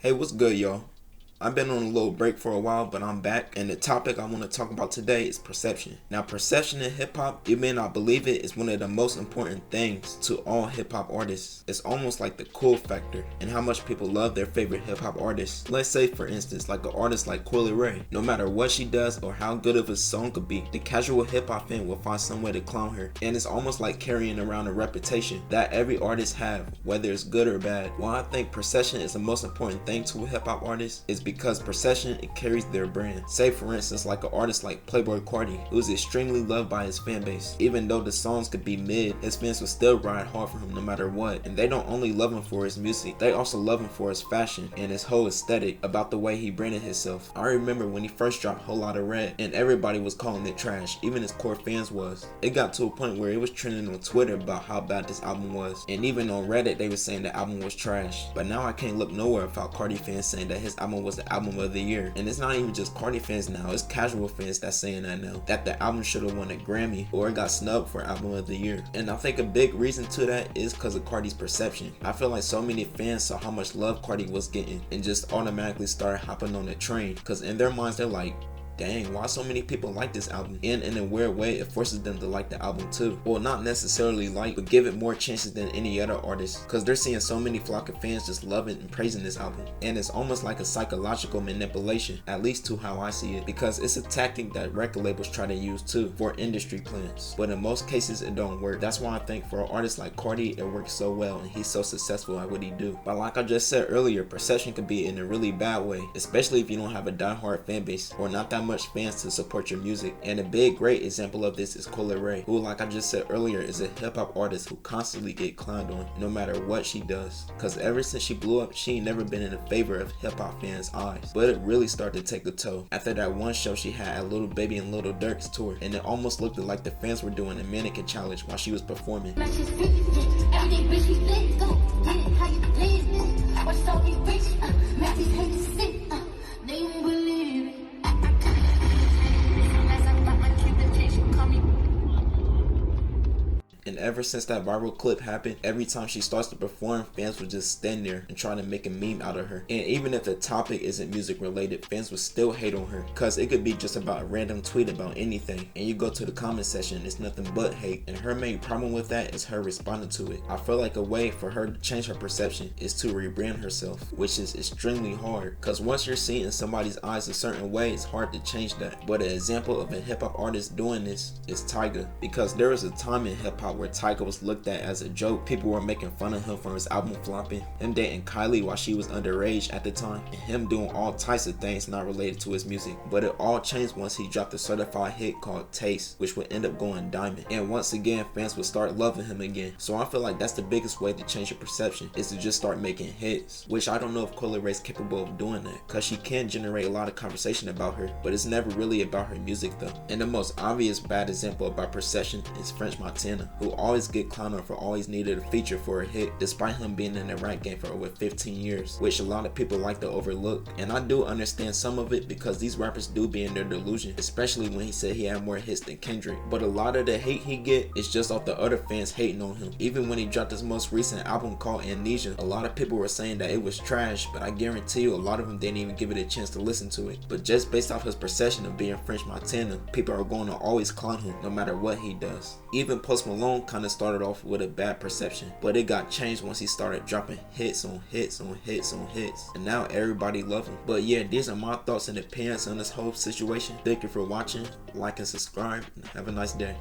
Hey, what's good, y'all? I've been on a little break for a while, but I'm back, and the topic I want to talk about today is perception. Now, perception in hip hop, you may not believe it, is one of the most important things to all hip hop artists. It's almost like the cool factor and how much people love their favorite hip hop artists. Let's say, for instance, like an artist like Coi Leray. No matter what she does or how good of a song could be, the casual hip hop fan will find some way to clown her, and it's almost like carrying around a reputation that every artist have, whether it's good or bad. Why I think perception is the most important thing to a hip hop artist is because perception, it carries their brand. Say for instance like an artist like Playboi Carti, who is extremely loved by his fan base. Even though the songs could be mid, his fans will still ride hard for him no matter what. And they don't only love him for his music, they also love him for his fashion and his whole aesthetic about the way he branded himself. I remember when he first dropped Whole Lotta Red and everybody was calling it trash, even his core fans was. It got to a point where it was trending on Twitter about how bad this album was, and even on Reddit they were saying the album was trash. But now I can't look nowhere without Carti fans saying that his album was the album of the year. And it's not even just Carti fans now, it's casual fans that's saying that now, that the album should have won a Grammy or it got snubbed for album of the year. And I think a big reason to that is because of Carti's perception. I feel like so many fans saw how much love Carti was getting and just automatically started hopping on the train, because in their minds they're like, dang, why so many people like this album? And in a weird way, it forces them to like the album too. Well, not necessarily like, but give it more chances than any other artist, because they're seeing so many flock of fans just loving and praising this album. And it's almost like a psychological manipulation, at least to how I see it, because it's a tactic that record labels try to use too for industry plans. But in most cases, it don't work. That's why I think for an artist like Carti, it works so well and he's so successful at what he do. But like I just said earlier, perception can be in a really bad way, especially if you don't have a die-hard fan base or not that much fans to support your music. And a big great example of this is Coi Leray, who, like I just said earlier, is a hip hop artist who constantly get clowned on no matter what she does. Cause ever since she blew up, she ain't never been in the favor of hip hop fans' eyes. But it really started to take a toll after that one show she had at Lil Baby and Lil Durk's tour, and it almost looked like the fans were doing a mannequin challenge while she was performing. And ever since that viral clip happened, every time she starts to perform, fans would just stand there and try to make a meme out of her. And even if the topic isn't music related, fans would still hate on her, cause it could be just about a random tweet about anything, and you go to the comment section, it's nothing but hate. And her main problem with that is her responding to it. I feel like a way for her to change her perception is to rebrand herself, which is extremely hard, cause once you're seen in somebody's eyes a certain way, it's hard to change that. But an example of a hip hop artist doing this is Tyga, because there was a time in hip hop where Tyga was looked at as a joke. People were making fun of him for his album flopping, him dating Kylie while she was underage at the time, and him doing all types of things not related to his music. But it all changed once he dropped a certified hit called Taste, which would end up going diamond. And once again, fans would start loving him again. So I feel like that's the biggest way to change your perception, is to just start making hits, which I don't know if Coi Leray is capable of doing that, cause she can generate a lot of conversation about her, but it's never really about her music though. And the most obvious bad example about perception is French Montana, who always get clowned on for always needed a feature for a hit, despite him being in the rap game for over 15 years, which a lot of people like to overlook. And I do understand some of it, because these rappers do be in their delusion, especially when he said he had more hits than Kendrick. But a lot of the hate he get is just off the other fans hating on him. Even when he dropped his most recent album called Amnesia, a lot of people were saying that it was trash, but I guarantee you a lot of them didn't even give it a chance to listen to it. But just based off his perception of being French Montana, people are going to always clown him no matter what he does. Even Post Malone kind of started off with a bad perception, but it got changed once he started dropping hits on hits on hits on hits, and now everybody loves him. But yeah, these are my thoughts and opinions on this whole situation. Thank you for watching, like and subscribe, and have a nice day.